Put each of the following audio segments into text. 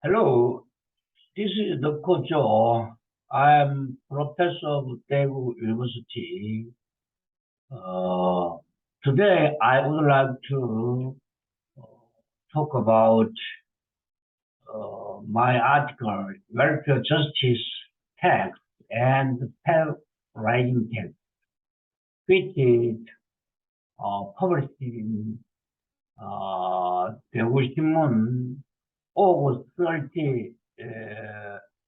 Hello, this is Dr. Joe. I'm professor of Daegu University. Uh, Today, I would like to uh, talk about my article, Welfare Justice Tax and Pet Rising Tax, which is published in Daegu Shinmun, August 30,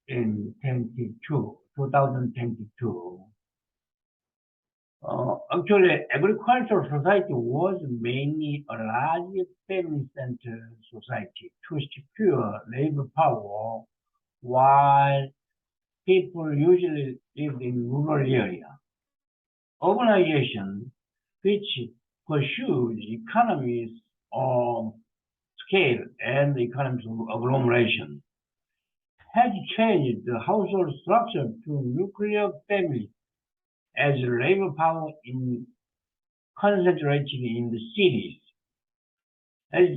in 2022. Actually, agricultural society was mainly a large family-centered society to secure labor power, while people usually lived in rural areas. Urbanization, which pursued economies of scale and economies of agglomeration, has changed the household structure to nuclear family as labor power in concentrated in the cities. As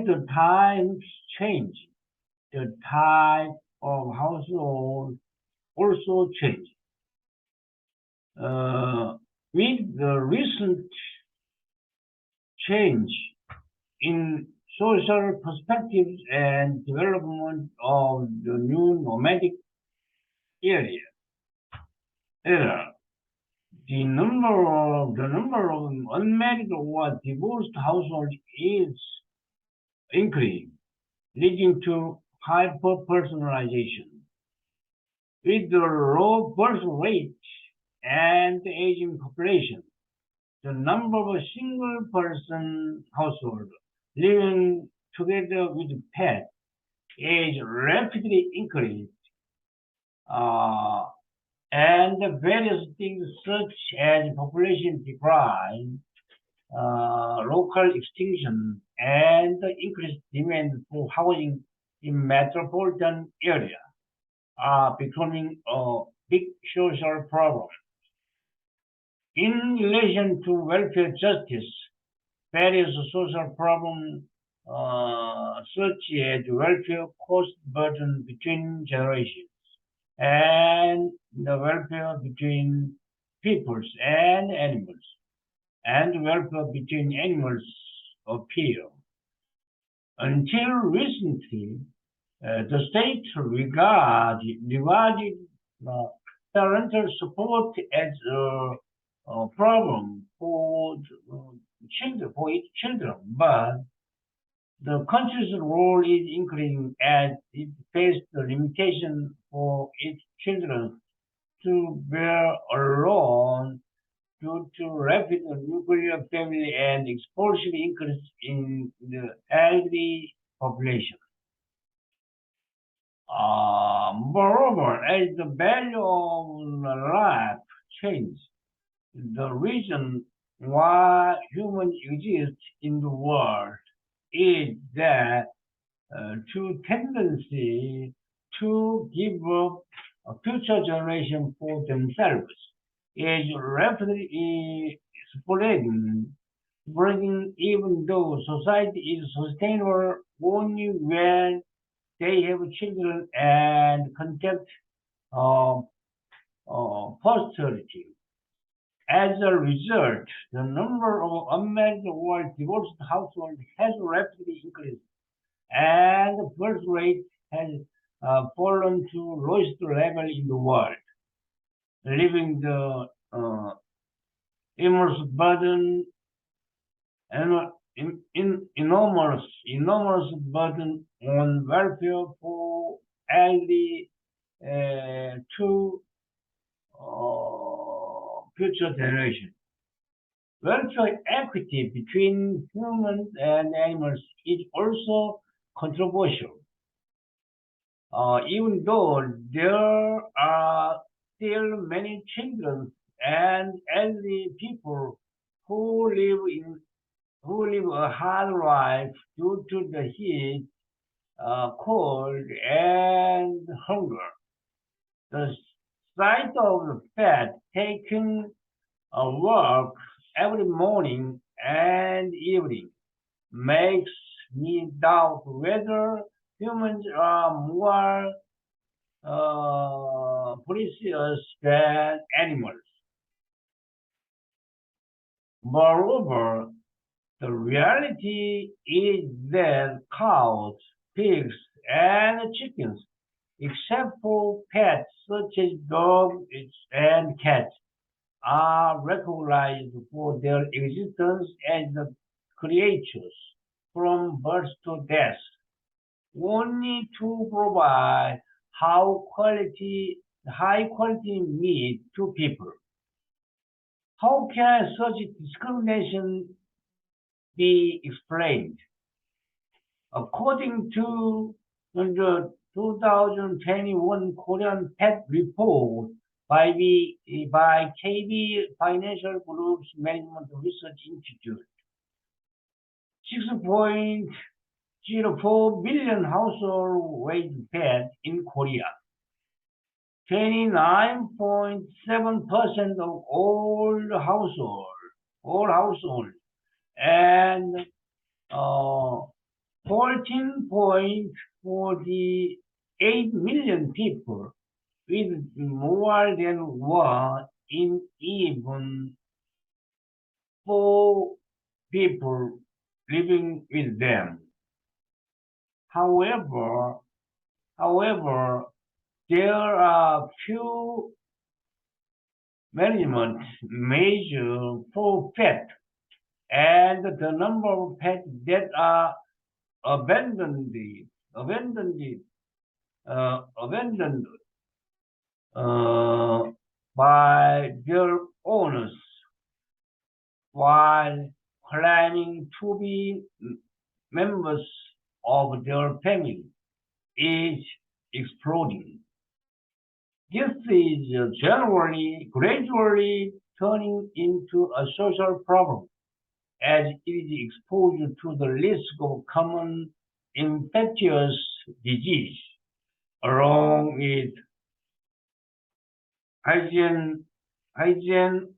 the times change, the type of household also change. With the recent change in social perspectives and development of the new nomadic era, the number of unmarried or divorced households is increasing, leading to hyper-personalization. With the low birth rate and aging population, the number of single-person households living together with pets is rapidly increased. And various things such as population decline, local extinction, and increased demand for housing in metropolitan area are becoming a big social problem. In relation to welfare justice, various social problems such as welfare cost burden between generations and the welfare between peoples and animals, and welfare between animals appear. Until recently, the state regarded parental support as a problem for its children, but the country's role is increasing as it faces the limitation for its children to bear alone due to rapid nuclear family and explosive increase in the elderly population. Moreover, as the value of life changes, the reason why humans exist in the world is that to tendency to give up a future generation for themselves is rapidly spreading even though society is sustainable only when they have children and contact uh, posterity. As a result, the number of unmarried or divorced households has rapidly increased, and the birth rate has fallen to lowest level in the world, leaving the enormous burden and enormous burden on welfare for elderly to future generations. Welfare equity between humans and animals is also controversial. Even though there are still many children and elderly people who live a hard life due to the heat, cold, and hunger. The sight of the pet taking a walk every morning and evening makes me doubt whether humans are more precious than animals. Moreover, the reality is that cows, pigs, and chickens, except for pets such as dogs and cats, are recognized for their existence as the creatures from birth to death, only to provide high quality meat to people. How can such discrimination be explained? According to the 2021 Korean Pet Report by KB Financial Group's Management Research Institute, 6.04 million households raised pets in Korea. 29.7% of all households, and 14.48 million people with more than one in even 4 people living with them. However, there are few management measures for pets, and the number of pets that are abandoned by their owners while claiming to be members of their family is exploding. This is gradually turning into a social problem, as it is exposed to the risk of common infectious disease, along with hygiene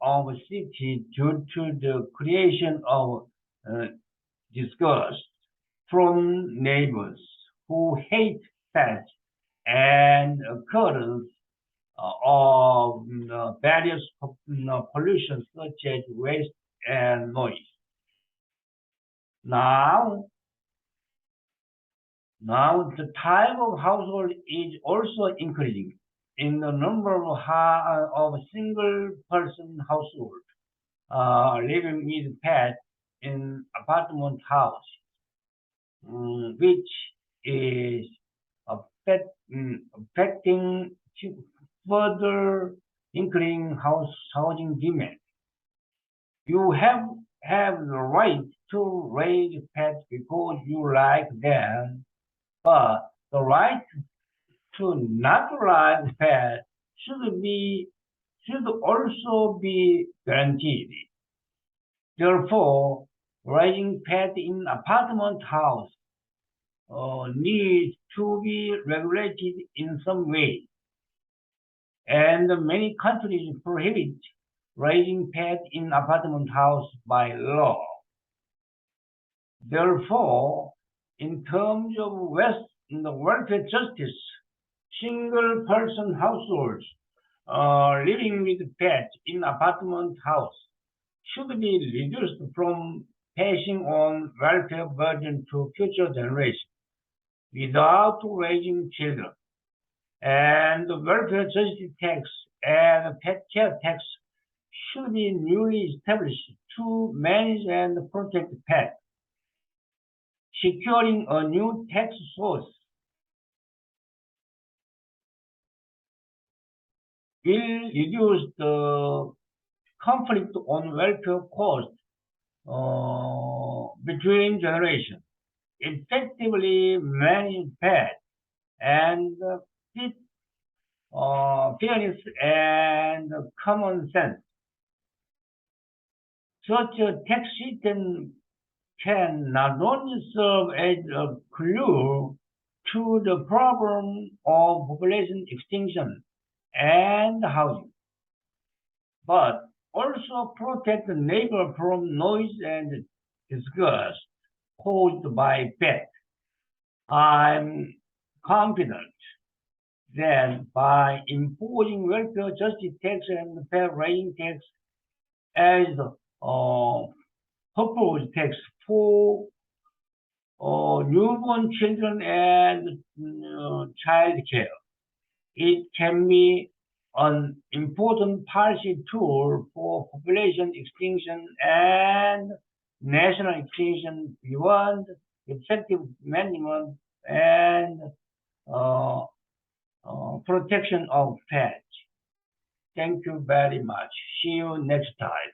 of city due to the creation of disgust from neighbors who hate pets and occurrence of various pollution such as waste and noise. Now the type of household is also increasing in the number of single-person households living with pets in apartment house, which is affecting further increasing housing demand. You have the right to raise pets because you like them, but the right to not like pets should also be guaranteed. Therefore, raising pets in apartment house needs to be regulated in some way, and many countries prohibit raising pets in apartment house by law. Therefore, in terms of welfare justice, single-person households living with pets in apartment house should be reduced from passing on welfare burden to future generations without raising children. And the welfare justice tax and pet care tax should be newly established to manage and protect pets. Securing a new tax source will reduce the conflict on welfare costs between generations, effectively manage pets, and fit fairness and common sense. Such a tax system can not only serve as a clue to the problem of population extinction and housing, but also protect the neighbor from noise and disgust caused by pets. I'm confident that by imposing welfare justice tax and fair raising tax as proposed tax for newborn children and child care, it can be an important policy tool for population extinction and national extinction beyond effective management and protection of pets. Thank you very much. See you next time.